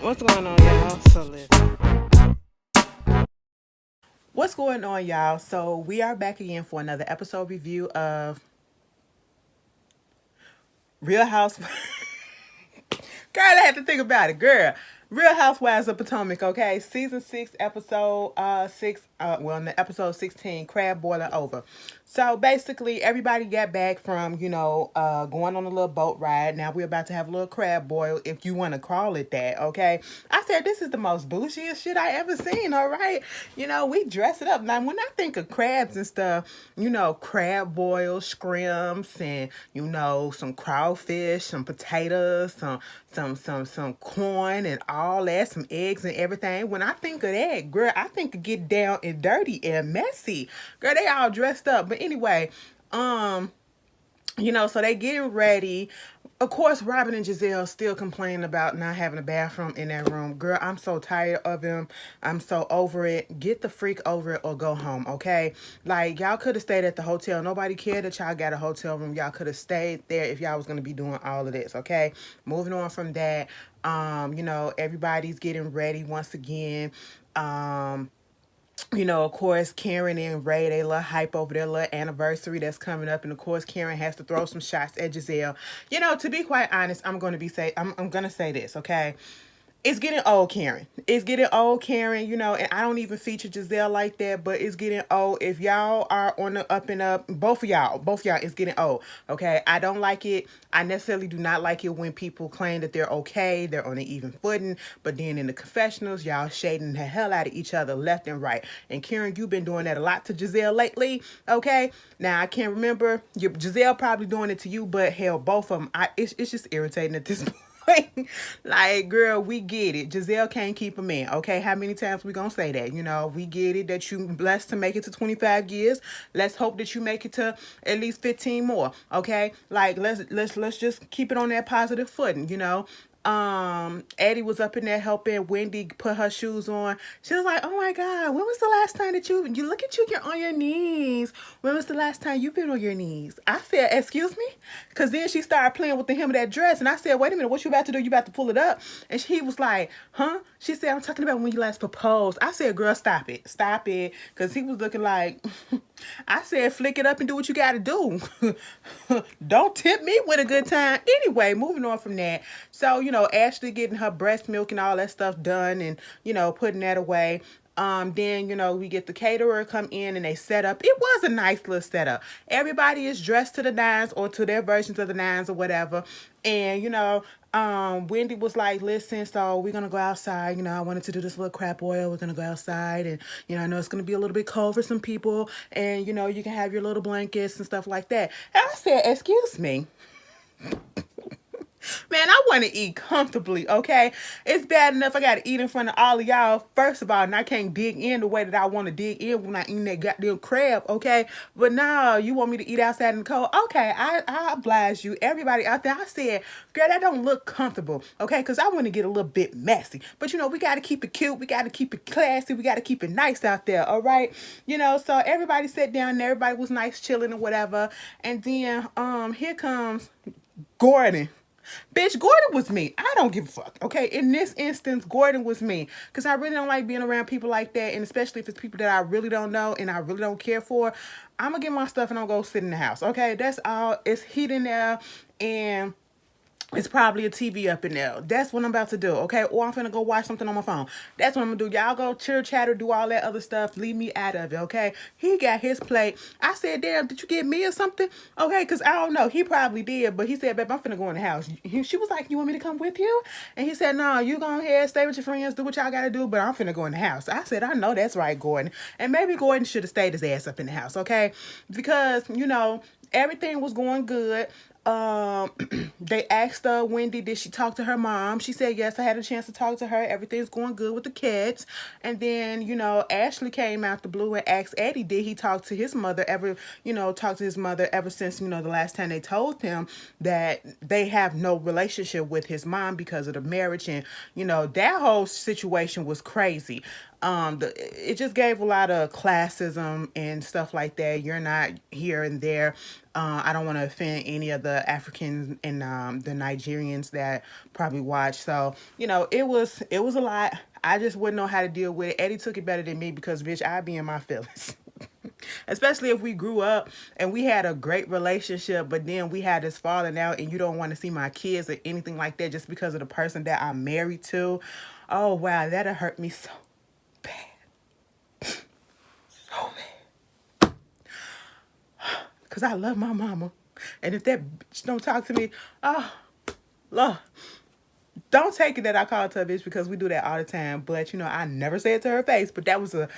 What's going on, y'all? What's going on, y'all? So we are back again for another episode review of Real House. Girl, I had to think about it, girl. Real Housewives of Potomac, okay? Season 6, episode 6, well, in the episode 16, crab boiling over. So basically, everybody got back from, going on a little boat ride. Now we're about to have a little crab boil, if you want to call it that, okay? I said, this is the most bougiest shit I ever seen, all right? We dress it up. Now, when I think of crabs and stuff, crab boils, scrimps, and, some crawfish, some potatoes, some corn and all that, some eggs and everything. When I think of that, girl, I think of get down and dirty and messy. Girl, they all dressed up. But anyway, so they getting ready. Of course, Robin and Giselle still complaining about not having a bathroom in that room. Girl, I'm so tired of him. I'm so over it. Get the freak over it or go home, okay? Like, y'all could have stayed at the hotel. Nobody cared that y'all got a hotel room. Y'all could have stayed there if y'all was going to be doing all of this, okay? Moving on from that, everybody's getting ready once again. Of course, Karen and Ray, they little hype over their little anniversary that's coming up. And of course, Karen has to throw some shots at Giselle. To be quite honest, I'm gonna say this, okay? It's getting old, Karen. It's getting old, Karen, and I don't even feature Giselle like that, but it's getting old. If y'all are on the up and up, both y'all, it's getting old, okay? I don't like it. I necessarily do not like it when people claim that they're okay, they're on an even footing, but then in the confessionals, y'all shading the hell out of each other left and right. And Karen, you've been doing that a lot to Giselle lately, okay? Now, I can't remember. Giselle probably doing it to you, but hell, both of them, it's just irritating at this point. Like, girl, we get it. Giselle can't keep a man, okay? How many times we gonna say that? We get it that you blessed to make it to 25 years. Let's hope that you make it to at least 15 more, okay? Like, let's just keep it on that positive footing, Eddie was up in there helping Wendy put her shoes on. She was like, "Oh my God, when was the last time that you look at you? You're on your knees. When was the last time you've been on your knees?" I said, "Excuse me," because then she started playing with the hem of that dress, and I said, "Wait a minute, what you about to do? You about to pull it up?" And he was like, "Huh?" She said, "I'm talking about when you last proposed." I said, "Girl, stop it," because he was looking like. I said, "Flick it up and do what you got to do. Don't tempt me with a good time." Anyway, moving on from that. So, Ashley getting her breast milk and all that stuff done and, putting that away. Then, we get the caterer come in and they set up. It was a nice little setup. Everybody is dressed to the nines or to their versions of the nines or whatever. And, Wendy was like, "Listen, so we're gonna go outside. I wanted to do this little crap oil. We're gonna go outside, and I know it's gonna be a little bit cold for some people, and you can have your little blankets and stuff like that." And I said, "Excuse me." Man, I want to eat comfortably, okay? It's bad enough I got to eat in front of all of y'all, first of all, and I can't dig in the way that I want to dig in when I eat that goddamn crab, okay? But no, you want me to eat outside in the cold? Okay, I oblige you. Everybody out there, I said, "Girl, that don't look comfortable," okay? Because I want to get a little bit messy. But, we got to keep it cute. We got to keep it classy. We got to keep it nice out there, all right? So everybody sat down and everybody was nice, chilling or whatever. And then here comes Gordon. Bitch, Gordon was me. I don't give a fuck. Okay, in this instance, Gordon was me. Because I really don't like being around people like that. And especially if it's people that I really don't know and I really don't care for. I'm going to get my stuff and I'm going to go sit in the house. Okay, that's all. It's heat in there. And it's probably a TV up in there. That's what I'm about to do, okay? Or I'm finna go watch something on my phone. That's what I'm gonna do. Y'all go chitter chatter, do all that other stuff. Leave me out of it, okay? He got his plate. I said, "Damn, did you get me or something?" Okay, because I don't know. He probably did, but he said, "Babe, I'm finna go in the house." She was like, "You want me to come with you?" And he said, "No, you go ahead, stay with your friends, do what y'all gotta do, but I'm finna go in the house." I said, "I know that's right, Gordon." And maybe Gordon should have stayed his ass up in the house, okay? Because, everything was going good. um they asked Wendy, did she talk to her mom? She said yes, I had a chance to talk to her. Everything's going good with the kids. And then, Ashley came out the blue and asked Eddie, did he talk to his mother ever, talk to his mother ever since, the last time they told him that they have no relationship with his mom because of the marriage. And, that whole situation was crazy. It just gave a lot of classism and stuff like that. You're not here and there. I don't want to offend any of the Africans and the Nigerians that probably watch. So it was a lot. I just wouldn't know how to deal with it. Eddie took it better than me because bitch, I be in my feelings. Especially if we grew up and we had a great relationship, but then we had this falling out, and you don't want to see my kids or anything like that just because of the person that I'm married to. Oh wow, that'll hurt me so bad, so bad. Cause I love my mama, and if that bitch don't talk to me, oh Lord. Don't take it that I called her a bitch because we do that all the time. But I never say it to her face. But that was a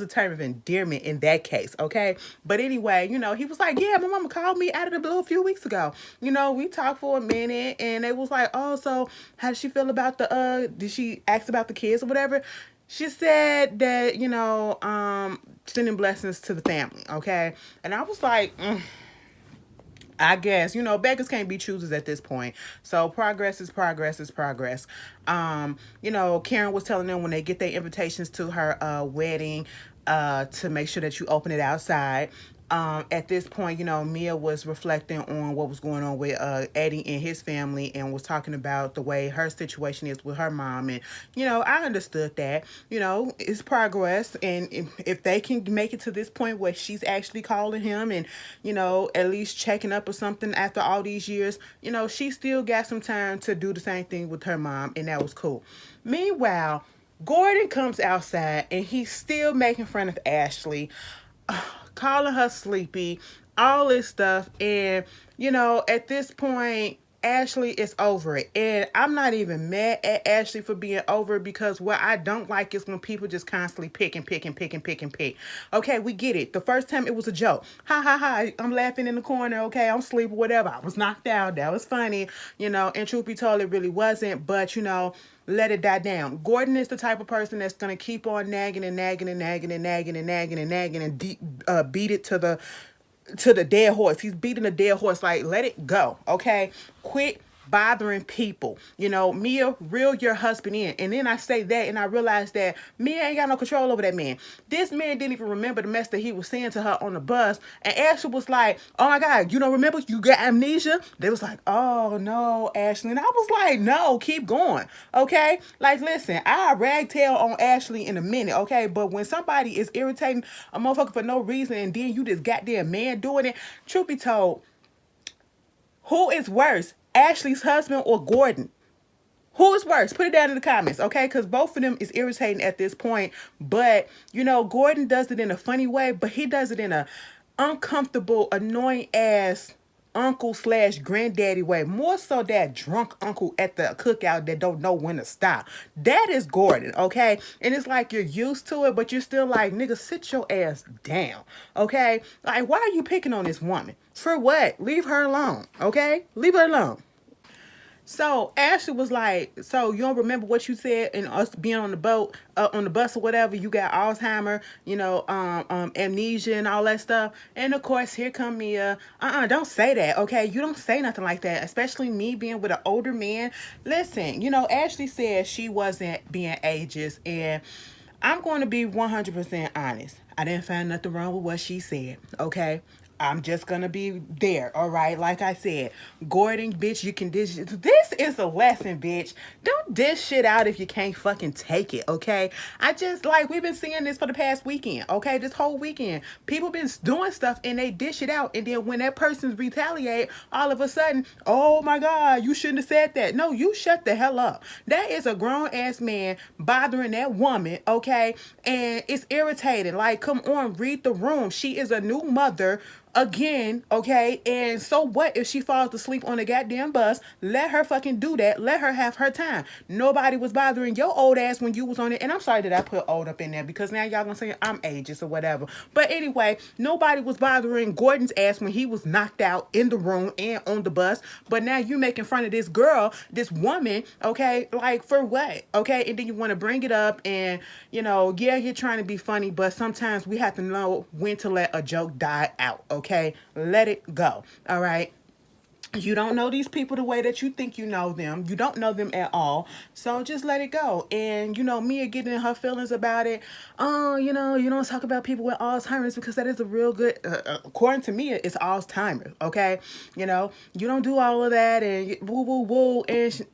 term of endearment in that case, okay? But anyway, he was like, yeah, my mama called me out of the blue a few weeks ago. We talked for a minute, and it was like, oh, so how did she feel about did she ask about the kids or whatever? She said that, sending blessings to the family, okay? And I was like, I guess, beggars can't be choosers at this point. So progress is progress is progress. Karen was telling them when they get their invitations to her wedding, to make sure that you open it outside. At this point, Mia was reflecting on what was going on with Eddie and his family, and was talking about the way her situation is with her mom. And, I understood that, it's progress. And if they can make it to this point where she's actually calling him and, at least checking up or something after all these years, she still got some time to do the same thing with her mom. And that was cool. Meanwhile, Gordon comes outside and he's still making fun of Ashley, calling her sleepy, all this stuff. And, at this point, Ashley is over it. And I'm not even mad at Ashley for being over it, because what I don't like is when people just constantly pick and pick and pick and pick and pick. Okay, we get it. The first time it was a joke. Ha ha ha. I'm laughing in the corner. Okay, I'm sleeping, whatever. I was knocked out. That was funny. And truth be told, it really wasn't. But, let it die down. Gordon is the type of person that's going to keep on nagging and nagging and nagging and nagging and nagging and nagging and beat it to the dead horse. He's beating a dead horse. Like, let it go, okay? Quit bothering people. Mia, reel your husband in. And then I say that, and I realize that Mia ain't got no control over that man. This man didn't even remember the mess that he was saying to her on the bus. And Ashley was like, oh my God, you don't remember? You got amnesia? They was like, oh no, Ashley. And I was like, no, keep going, okay? Like, listen, I'll ragtail on Ashley in a minute, okay? But when somebody is irritating a motherfucker for no reason, and then you just goddamn man doing it, truth be told, who is worse, Ashley's husband or Gordon? Who is worse? Put it down in the comments, okay? Because both of them is irritating at this point. But, Gordon does it in a funny way, but he does it in a uncomfortable, annoying ass uncle slash granddaddy way. More so that drunk uncle at the cookout that don't know when to stop. That is Gordon, okay? And it's like you're used to it, but you're still like, nigga, sit your ass down, okay? Like, why are you picking on this woman? For what? Leave her alone, okay? Leave her alone. So Ashley was like, so you don't remember what you said in us being on the boat, on the bus or whatever? You got Alzheimer, amnesia and all that stuff. And of course, here come Mia. Don't say that, okay? You don't say nothing like that, especially me being with an older man. Listen, Ashley said she wasn't being ageist, and I'm going to be 100% honest. I didn't find nothing wrong with what she said, okay? I'm just gonna be there, all right? Like I said, Gordon, bitch, you can dish. This is a lesson, bitch. Don't dish shit out if you can't fucking take it, okay? We've been seeing this for the past weekend, okay? This whole weekend, people been doing stuff and they dish it out, and then when that person's retaliate, all of a sudden, oh my God, you shouldn't have said that. No, you shut the hell up. That is a grown ass man bothering that woman, okay? And it's irritating. Like, come on, read the room. She is a new mother again, okay? And so what if she falls asleep on the goddamn bus? Let her fucking do that. Let her have her time. Nobody was bothering your old ass when you was on it. And I'm sorry that I put old up in there, because now y'all gonna say I'm ageist or whatever. But anyway, nobody was bothering Gordon's ass when he was knocked out in the room and on the bus. But now you making fun of this girl, this woman, okay? Like, for what? Okay? And then you want to bring it up, and yeah, you're trying to be funny, but sometimes we have to know when to let a joke die out, okay? Let it go, all right? You don't know these people the way that you think you know them. You don't know them at all. So just let it go. And, Mia getting in her feelings about it. Oh, you don't talk about people with Alzheimer's because that is a real good, according to Mia, it's Alzheimer's, okay? You don't do all of that and woo, woo, woo. And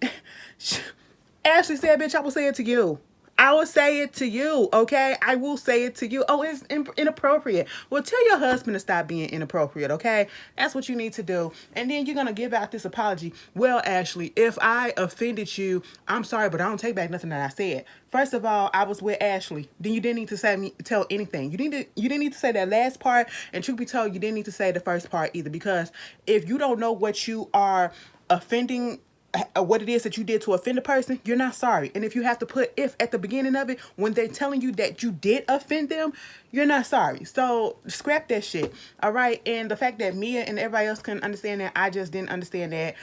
Ashley said, bitch, I will say it to you. I will say it to you, okay? I will say it to you. Oh, it's inappropriate. Well, tell your husband to stop being inappropriate, okay? That's what you need to do. And then you're going to give out this apology. Well, Ashley, if I offended you, I'm sorry, but I don't take back nothing that I said. First of all, I was with Ashley. Then you didn't need to tell anything. You didn't need to say that last part. And truth be told, you didn't need to say the first part either. Because if you don't know what you are offending, what it is that you did to offend a person, you're not sorry. And if you have to put if at the beginning of it, when they're telling you that you did offend them, you're not sorry. So scrap that shit. All right. And the fact that Mia and everybody else couldn't understand that, I just didn't understand that.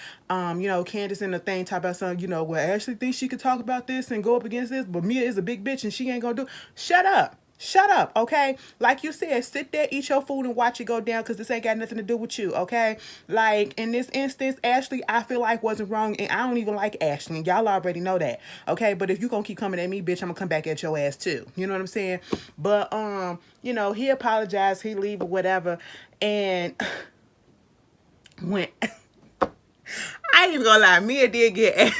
Candace and the thing talk about something, well, Ashley thinks she could talk about this and go up against this, but Mia is a big bitch and she ain't gonna do. Shut up. Shut up, okay? Like you said, sit there, eat your food, and watch it go down because this ain't got nothing to do with you, okay? Like, in this instance, Ashley, I feel like wasn't wrong, and I don't even like Ashley, and y'all already know that, okay? But if you gonna keep coming at me, bitch, I'm gonna come back at your ass, too. You know what I'm saying? But, he apologized, he leave or whatever, and when... I ain't even gonna lie, Mia did get...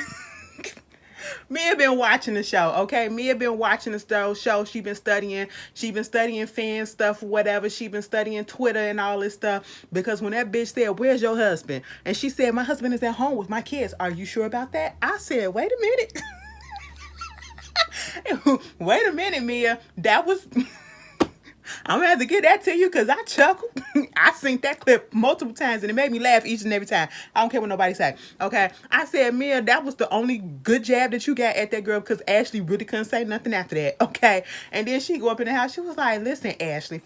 Mia been watching the show, okay? Mia been watching the show. She been studying. She been studying fan stuff, whatever. She been studying Twitter and all this stuff. Because when that bitch said, "Where's your husband?" and she said, "My husband is at home with my kids." Are you sure about that? I said, "Wait a minute." Wait a minute, Mia. That was... I'm gonna have to get that to you because I chuckled. I seen that clip multiple times and it made me laugh each and every time. I don't care what nobody say. Okay. I said, Mia, that was the only good jab that you got at that girl because Ashley really couldn't say nothing after that. Okay. And then she go up in the house. She was like, "Listen, Ashley,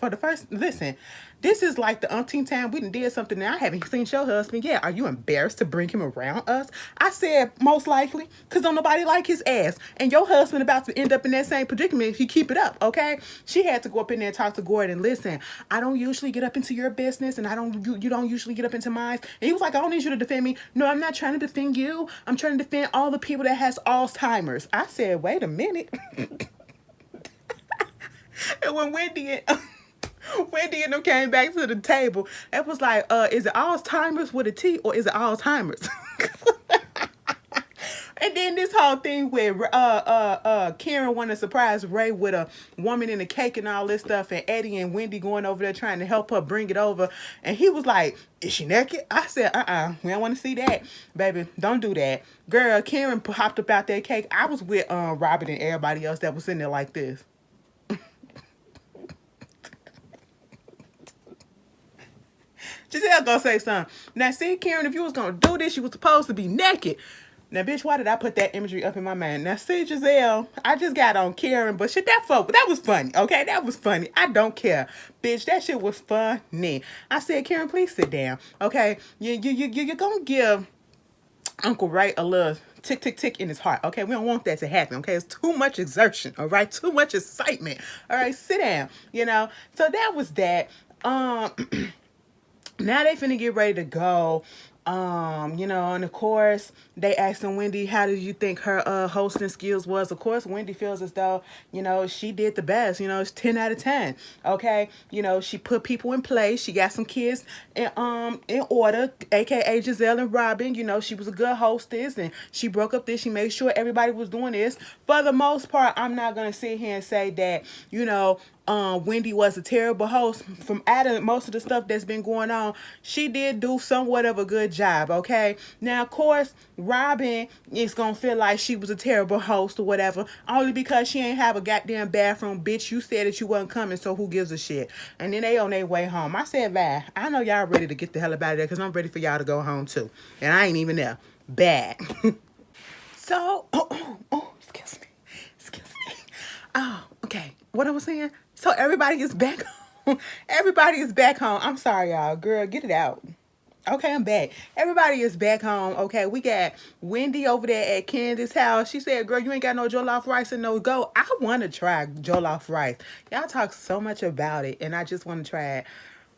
listen, this is like the umpteenth time we done did something and I haven't seen your husband yet. Are you embarrassed to bring him around us?" I said, "Most likely, because don't nobody like his ass. And your husband about to end up in that same predicament if you keep it up, okay?" She had to go up in there and talk to Gordon. "Listen, I don't usually get up into your business and you don't usually get up into mine." And he was like, "I don't need you to defend me." "No, I'm not trying to defend you. I'm trying to defend all the people that has Alzheimer's." I said, "Wait a minute." And when Wendy and them came back to the table, it was like, is it Alzheimer's with a T or is it Alzheimer's? And then this whole thing where Karen wanted to surprise Ray with a woman in a cake and all this stuff, and Eddie and Wendy going over there trying to help her bring it over, and he was like, "Is she naked?" I said, we don't want to see that, baby. Don't do that, girl. Karen popped up out that cake. I was with Robert and everybody else that was sitting there like this. Giselle gonna say something. Now, see, Karen, if you was gonna do this, you was supposed to be naked. Now, bitch, why did I put that imagery up in my mind? Now, see, Giselle, I just got on Karen, but shit, that was funny, okay? That was funny. I don't care, bitch. That shit was funny. I said, Karen, please sit down, okay? You're gonna give Uncle Ray a little tick, tick, tick in his heart, okay? We don't want that to happen, okay? It's too much exertion, all right? Too much excitement, all right? Sit down, So that was that. Now they finna get ready to go. And of course, they asking Wendy, how did you think her hosting skills was? Of course, Wendy feels as though, she did the best. It's 10 out of 10. Okay. She put people in place. She got some kids in order, aka Giselle and Robin. She was a good hostess and she broke up this. She made sure everybody was doing this. For the most part, I'm not gonna sit here and say that, Wendy was a terrible host. From out of most of the stuff that's been going on, she did do somewhat of a good job, okay? Now, of course, Robin is gonna feel like she was a terrible host or whatever, only because she ain't have a goddamn bathroom. Bitch, you said that you wasn't coming, so who gives a shit? And then they on their way home. I said, bye. I know y'all ready to get the hell up out of there, because I'm ready for y'all to go home, too. And I ain't even there. Bad. So, excuse me. Oh, okay. What I was saying? So everybody is back home. Everybody is back home. I'm sorry, y'all. Girl, get it out. Okay, I'm back. Everybody is back home. Okay, we got Wendy over there at Candace's house. She said, "Girl, you ain't got no jollof rice and no go." I want to try jollof rice. Y'all talk so much about it, and I just want to try it.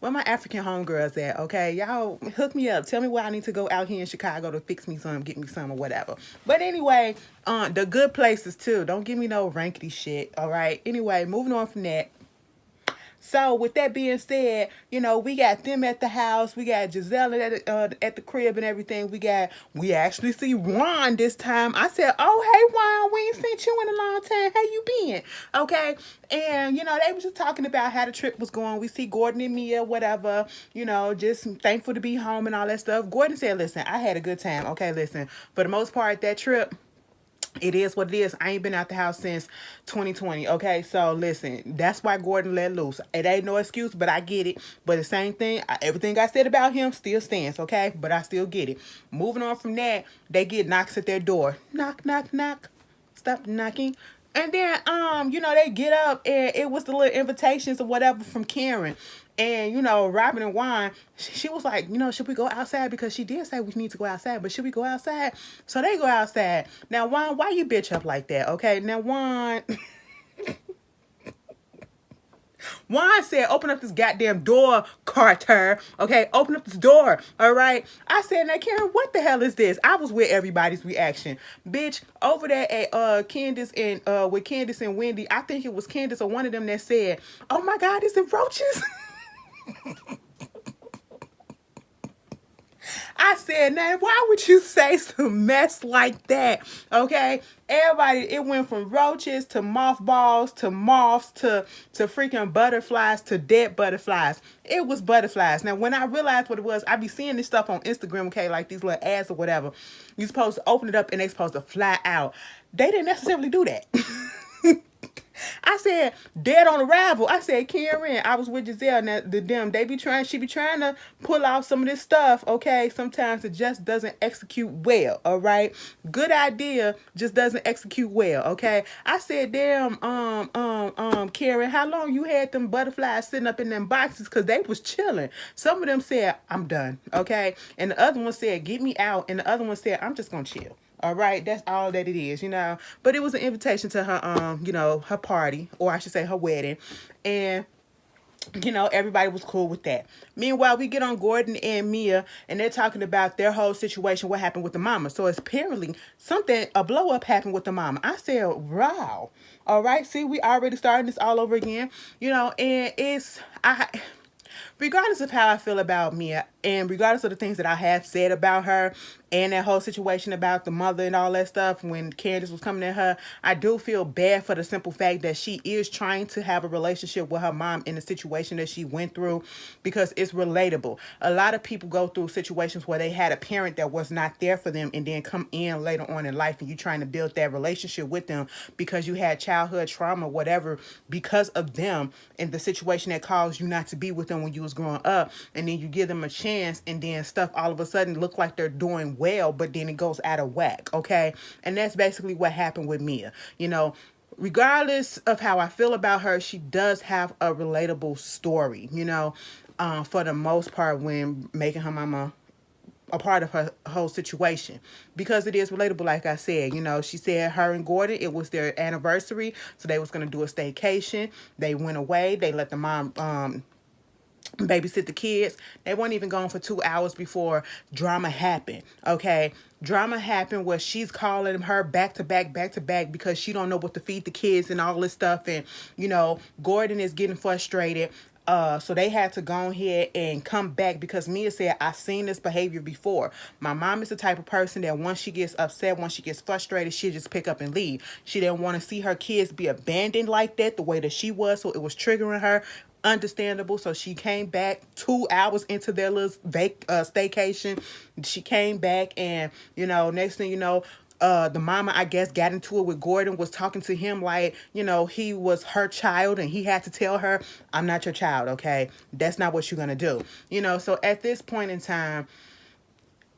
Where my African homegirls at? Okay, y'all hook me up. Tell me where I need to go out here in Chicago to fix me some, get me some, or whatever. But anyway, the good places too. Don't give me no rankety shit. All right. Anyway, moving on from that. So with that being said, we got them at the house. We got Giselle at the crib and everything. We actually see Juan this time. I said, "Oh hey Juan, we ain't seen you in a long time. How you been?" Okay, and they was just talking about how the trip was going. We see Gordon and Mia, whatever. Just thankful to be home and all that stuff. Gordon said, "Listen, I had a good time. Okay, listen, for the most part, that trip." It is what it is. I ain't been out the house since 2020. Okay, so listen, that's why Gordon let loose. It ain't no excuse, but I get it. But the same thing, everything I said about him still stands. Okay, but I still get it. Moving on from that, they get knocks at their door. Knock, knock, knock. Stop knocking. And then, they get up and it was the little invitations or whatever from Karen. And, Robin and Juan, she was like, should we go outside? Because she did say we need to go outside, but should we go outside? So they go outside. Now, Juan, why you bitch up like that? Okay, now, Juan, Juan said, open up this goddamn door, Carter. Okay, open up this door. All right. I said, now, Karen, what the hell is this? I was with everybody's reaction. Bitch, over there at Candace and with Candace and Wendy, I think it was Candace or one of them that said, oh my God, is it roaches? I said, now, why would you say some mess like that? Okay, everybody, it went from roaches to mothballs to moths to freaking butterflies to dead butterflies. It was butterflies. Now, when I realized what it was, I be seeing this stuff on Instagram, okay, like these little ads or whatever. You're supposed to open it up and they supposed to fly out. They didn't necessarily do that. I said, dead on arrival. I said, Karen, I was with Giselle. Now, she be trying to pull out some of this stuff, okay? Sometimes it just doesn't execute well, all right? Good idea, just doesn't execute well, okay? I said, damn, Karen, how long you had them butterflies sitting up in them boxes? Because they was chilling. Some of them said, I'm done, okay? And the other one said, get me out. And the other one said, I'm just going to chill. All right, that's all that it is. But it was an invitation to her, her party, or I should say her wedding. And, everybody was cool with that. Meanwhile, we get on Gordon and Mia, and they're talking about their whole situation, what happened with the mama. So it's apparently a blow up happened with the mama. I said, wow. All right, see, we already starting this all over again, and regardless of how I feel about Mia and regardless of the things that I have said about her and that whole situation about the mother and all that stuff when Candace was coming at her, I do feel bad for the simple fact that she is trying to have a relationship with her mom in the situation that she went through because it's relatable. A lot of people go through situations where they had a parent that was not there for them and then come in later on in life and you trying to build that relationship with them because you had childhood trauma, whatever, because of them and the situation that caused you not to be with them when you was growing up, and then you give them a chance and then stuff all of a sudden look like they're doing well, but then it goes out of whack, okay? And that's basically what happened with Mia. Regardless of how I feel about her, she does have a relatable story, for the most part when making her mama a part of her whole situation because it is relatable. Like I said, she said her and Gordon, it was their anniversary, so they was going to do a staycation. They went away. They let the mom babysit the kids. They weren't even gone for 2 hours before drama happened. Okay, drama happened where she's calling her back to back because she don't know what to feed the kids and all this stuff. And Gordon is getting frustrated. So they had to go ahead and come back because Mia said, I've seen this behavior before. My mom is the type of person that once she gets upset, once she gets frustrated, she'll just pick up and leave. She didn't want to see her kids be abandoned like that, the way that she was. So it was triggering her. Understandable. So she came back 2 hours into their little staycation. She came back and, next thing you know, the mama, I guess, got into it with Gordon, was talking to him like, he was her child and he had to tell her, I'm not your child, okay? That's not what you're going to do. So at this point in time,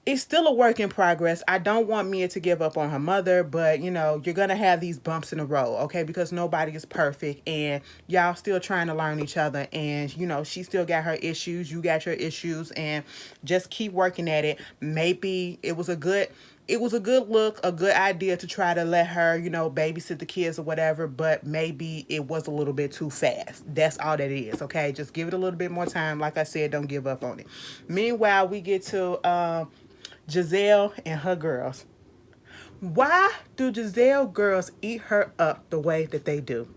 it's still a work in progress. I don't want Mia to give up on her mother, but, you're going to have these bumps in the road, okay? Because nobody is perfect and y'all still trying to learn each other. And, she still got her issues. You got your issues and just keep working at it. Maybe it was a good it was a good look, a good idea to try to let her, babysit the kids or whatever, but maybe it was a little bit too fast. That's all that is, okay? Just give it a little bit more time. Like I said, don't give up on it. Meanwhile, we get to Giselle and her girls. Why do Giselle girls eat her up the way that they do?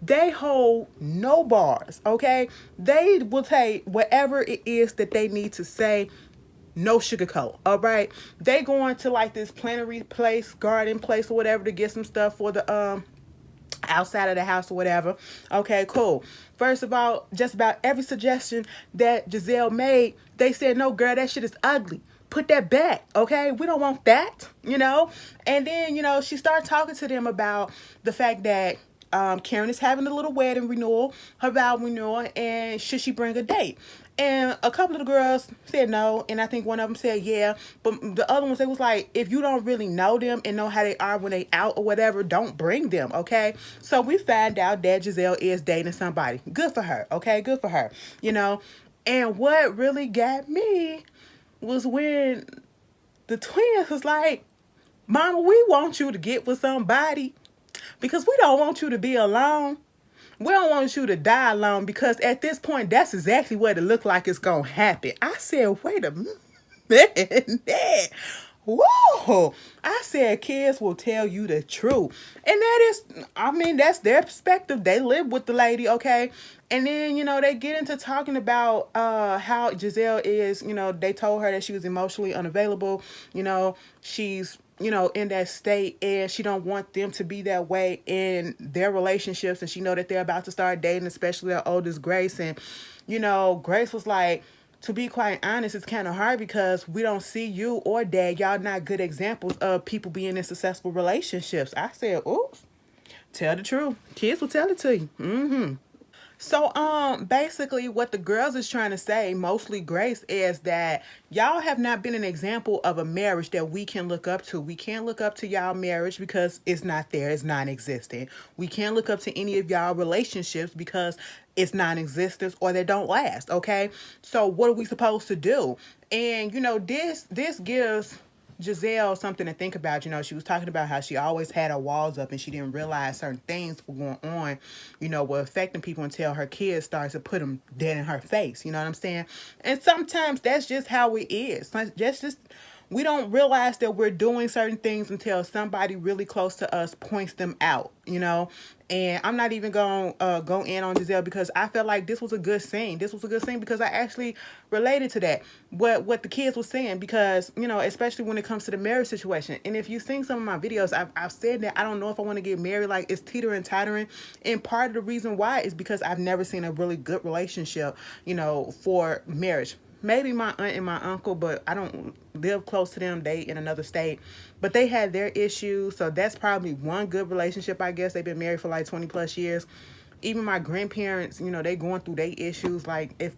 They hold no bars, okay? They will take whatever it is that they need to say, no sugarcoat, all right? They going to like this planetary place, garden place or whatever to get some stuff for the outside of the house or whatever. Okay, cool. First of all, just about every suggestion that Giselle made, they said, no, girl, that shit is ugly. Put that back, okay? We don't want that. And then, she started talking to them about the fact that Karen is having a little wedding renewal, her vow renewal, and should she bring a date? And a couple of the girls said no, and I think one of them said yeah. But the other ones, they was like, if you don't really know them and know how they are when they out or whatever, don't bring them, okay? So we find out that Giselle is dating somebody. Good for her, okay? Good for her, And what really got me was when the twins was like, Mama, we want you to get with somebody because we don't want you to be alone. We don't want you to die alone because at this point, that's exactly what it looked like it's going to happen. I said, wait a minute. Whoa. I said, kids will tell you the truth. And that is, that's their perspective. They live with the lady, okay? And then, they get into talking about how Giselle is, they told her that she was emotionally unavailable. She's in that state, and she don't want them to be that way in their relationships, and she know that they're about to start dating, especially her oldest, Grace. And Grace was like, to be quite honest, it's kind of hard because we don't see you or Dad. Y'all not good examples of people being in successful relationships. I said, oops, tell the truth. Kids will tell it to you. So basically what the girls is trying to say, mostly Grace, is that y'all have not been an example of a marriage that we can look up to. We can't look up to y'all marriage because it's not there, it's non-existent. We can't look up to any of y'all relationships because it's non-existent or they don't last, okay? So what are we supposed to do? And this gives Giselle something to think about. She was talking about how she always had her walls up and she didn't realize certain things were going on, were affecting people until her kids started to put them dead in her face. You know what I'm saying? And sometimes that's just how it is. Just we don't realize that we're doing certain things until somebody really close to us points them out. And I'm not even going to go in on Giselle because I felt like this was a good scene. This was a good scene because I actually related to that, what the kids were saying, because, especially when it comes to the marriage situation. And if you've seen some of my videos, I've said that I don't know if I want to get married. Like, it's teetering, tottering. And part of the reason why is because I've never seen a really good relationship, for marriage. Maybe my aunt and my uncle, but I don't live close to them. They in another state, but they had their issues. So that's probably one good relationship, I guess. They've been married for like 20 plus years. Even my grandparents, they going through their issues. Like,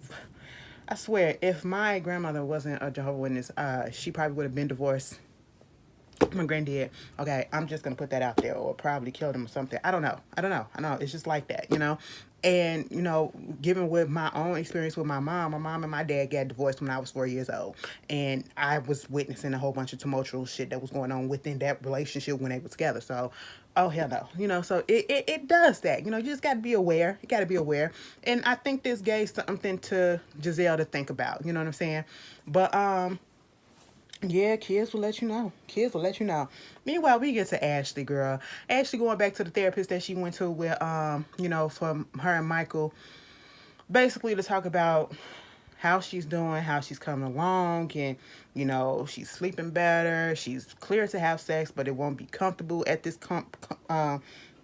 I swear, if my grandmother wasn't a Jehovah's Witness, she probably would have been divorced. My granddad. Okay, I'm just gonna put that out there, or probably killed him or something. I don't know. I know. It's just like that. And given with my own experience with my mom and my dad got divorced when I was 4 years old, and I was witnessing a whole bunch of tumultuous shit that was going on within that relationship when they were together. So, oh hell no. So it does that. You just got to be aware. You got to be aware. And I think this gave something to Giselle to think about. You know what I'm saying? But yeah, kids will let you know. Kids will let you know. Meanwhile, we get to Ashley, girl. Ashley going back to the therapist that she went to with, from her and Michael, basically to talk about how she's doing, how she's coming along, and, she's sleeping better. She's clear to have sex, but it won't be comfortable at this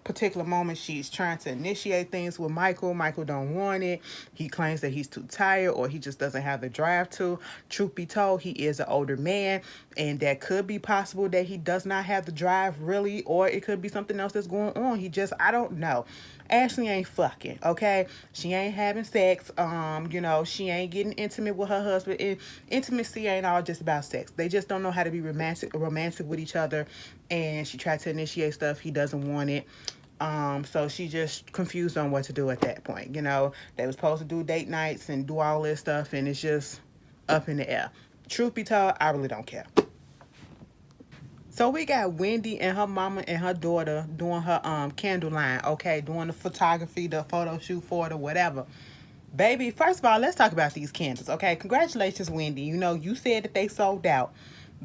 particular moment. She's trying to initiate things with Michael. Michael don't want it. He claims that he's too tired, or he just doesn't have the drive to. Truth be told, he is an older man, and that could be possible that he does not have the drive really, or it could be something else that's going on. I don't know. Ashley ain't fucking, okay? She ain't having sex. She ain't getting intimate with her husband. And intimacy ain't all just about sex. They just don't know how to be romantic with each other. And she tried to initiate stuff. He doesn't want it. So she just confused on what to do at that point. They was supposed to do date nights and do all this stuff, and it's just up in the air. Truth be told, I really don't care. So we got Wendy and her mama and her daughter doing her candle line, okay, doing the photography, the photo shoot for it or whatever. Baby, first of all, let's talk about these candles, okay? Congratulations, Wendy. You know, you said that they sold out.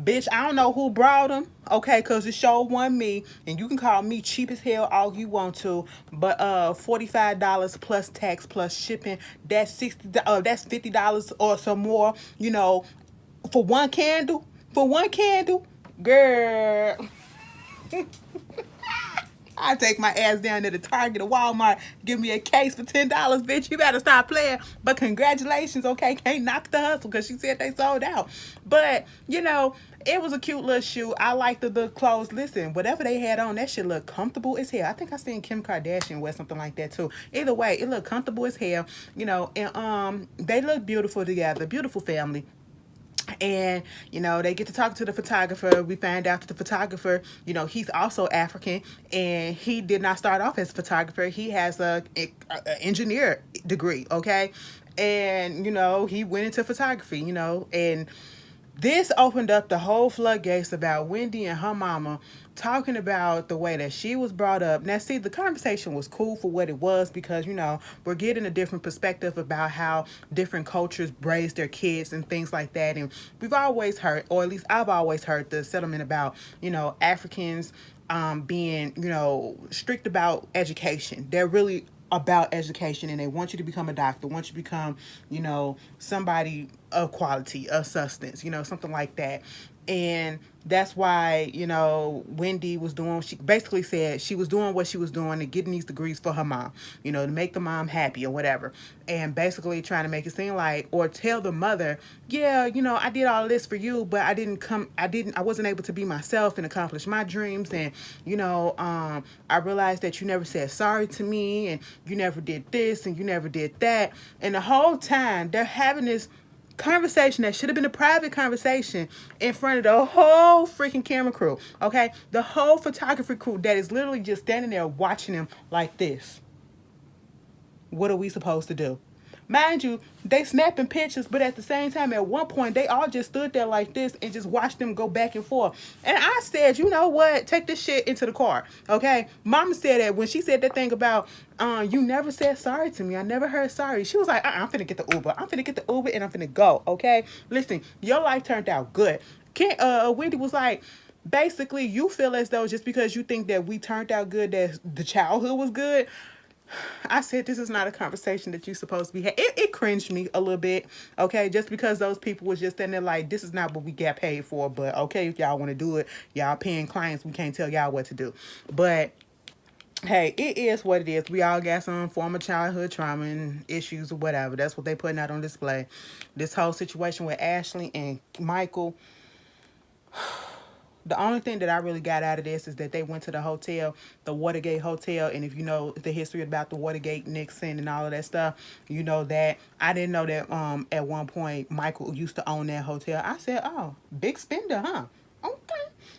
Bitch, I don't know who brought them, okay? Because it sure wasn't me. And you can call me cheap as hell all you want to. But $45 plus tax plus shipping, that's that's $50 or some more, you know, for one candle. For one candle. Girl. I take my ass down to the Target or Walmart, give me a case for $10, bitch. You better stop playing. But congratulations, okay? Can't knock the hustle because she said they sold out. But, you know, it was a cute little shoe. I like the clothes. Listen, whatever they had on, that shit looked comfortable as hell. I think I seen Kim Kardashian wear something like that too. Either way, it looked comfortable as hell. You know, and they look beautiful together. Beautiful family. And you know, they get to talk to the photographer. We find out that the photographer, you know, he's also African, and he did not start off as a photographer. He has a engineer degree, okay? And you know, he went into photography, you know. And this opened up the whole floodgates about Wendy and her mama talking about the way that she was brought up. Now, see, the conversation was cool for what it was because, you know, we're getting a different perspective about how different cultures raise their kids and things like that. And we've always heard, or at least I've always heard, the settlement about, you know, Africans being, you know, strict about education. They're really about education, and they want you to become a doctor, want you to become, you know, somebody of quality, of substance, you know, something like that. And that's why, you know, Wendy was doing, she basically said she was doing what she was doing and getting these degrees for her mom, you know, to make the mom happy or whatever. And basically trying to make it seem like, or tell the mother, yeah, you know, I did all this for you, but I wasn't able to be myself and accomplish my dreams. And, you know, I realized that you never said sorry to me, and you never did this, and you never did that. And the whole time they're having this conversation that should have been a private conversation in front of the whole freaking camera crew, okay? The whole photography crew that is literally just standing there watching them like this. What are we supposed to do? Mind you, they snapping pictures, but at the same time, at one point, they all just stood there like this and just watched them go back and forth. And I said, you know what? Take this shit into the car, okay? Mama said that when she said that thing about, you never said sorry to me. I never heard sorry. She was like, I'm finna get the Uber. I'm finna get the Uber and I'm finna go, okay? Listen, your life turned out good. Wendy was like, basically, you feel as though just because you think that we turned out good, that the childhood was good. I said this is not a conversation that you're supposed to be having. It cringed me a little bit, okay? Just because those people was just standing there like, this is not what we got paid for, but okay, if y'all want to do it, y'all paying clients, we can't tell y'all what to do. But hey, it is what it is. We all got some former childhood trauma and issues or whatever. That's what they putting out on display. This whole situation with Ashley and Michael, the only thing that I really got out of this is that they went to the hotel, the Watergate Hotel, and if you know the history about the Watergate, Nixon, and all of that stuff, you know that I didn't know that at one point Michael used to own that hotel. I said, oh, big spender, huh? Okay.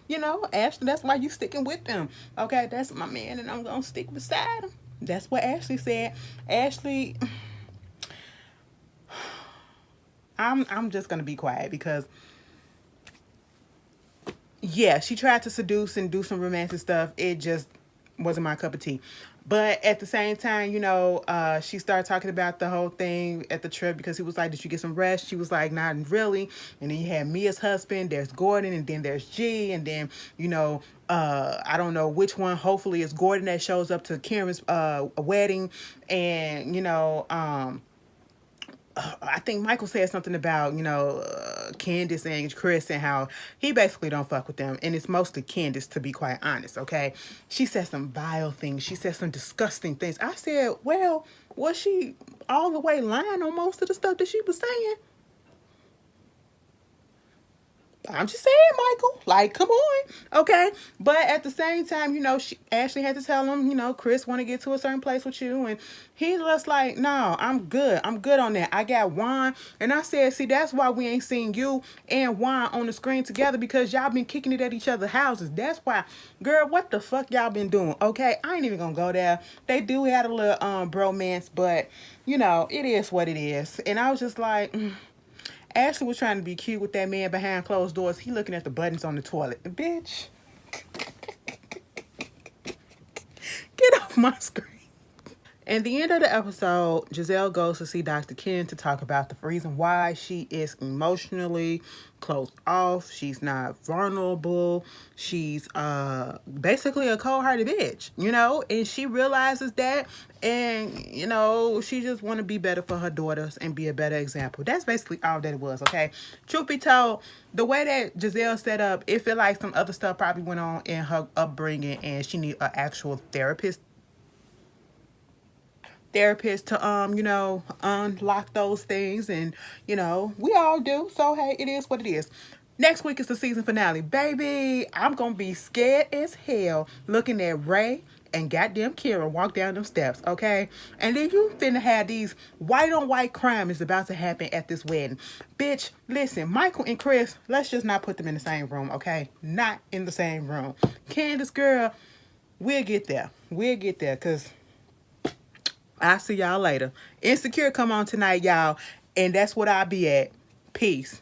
You know, Ashley, that's why you sticking with them. Okay, that's my man, and I'm gonna stick beside him. That's what Ashley said. Ashley, I'm just gonna be quiet because yeah, she tried to seduce and do some romantic stuff. It just wasn't my cup of tea. But at the same time, you know, she started talking about the whole thing at the trip because he was like, did you get some rest? She was like, not really. And then you had Mia's husband, there's Gordon, and then there's G, and then, you know, I don't know which one. Hopefully it's Gordon that shows up to Karen's wedding. And, you know, I think Michael said something about, you know, Candace and Chris and how he basically don't fuck with them. And it's mostly Candace, to be quite honest, okay? She said some vile things. She said some disgusting things. I said, well, was she all the way lying on most of the stuff that she was saying? I'm just saying, Michael, like, come on, okay? But at the same time, you know, Ashley had to tell him, you know, Chris want to get to a certain place with you, and he was like, no, I'm good on that. I got Juan, and I said, see, that's why we ain't seen you and Juan on the screen together, because y'all been kicking it at each other's houses. That's why, girl, what the fuck y'all been doing, okay? I ain't even gonna go there. They do have a little bromance, but, you know, it is what it is. And I was just like, Ashley was trying to be cute with that man behind closed doors. He looking at the buttons on the toilet. Bitch. Get off my screen. At the end of the episode, Giselle goes to see Dr. Ken to talk about the reason why she is emotionally closed off. She's not vulnerable. She's basically a cold-hearted bitch, you know? And she realizes that, and, you know, she just want to be better for her daughters and be a better example. That's basically all that it was, okay? Truth be told, the way that Giselle set up, it feel like some other stuff probably went on in her upbringing and she need an actual therapist to you know, unlock those things, and you know, we all do, so hey, it is what it is. Next week is the season finale, baby. I'm gonna be scared as hell looking at Ray and goddamn Kira walk down them steps, okay? And then you finna have these white on white crime is about to happen at this wedding. Bitch, listen, Michael and Chris, let's just not put them in the same room, okay? Not in the same room. Candace, girl, we'll get there. We'll get there, because I'll see y'all later. Insecure come on tonight, y'all. And that's what I'll be at. Peace.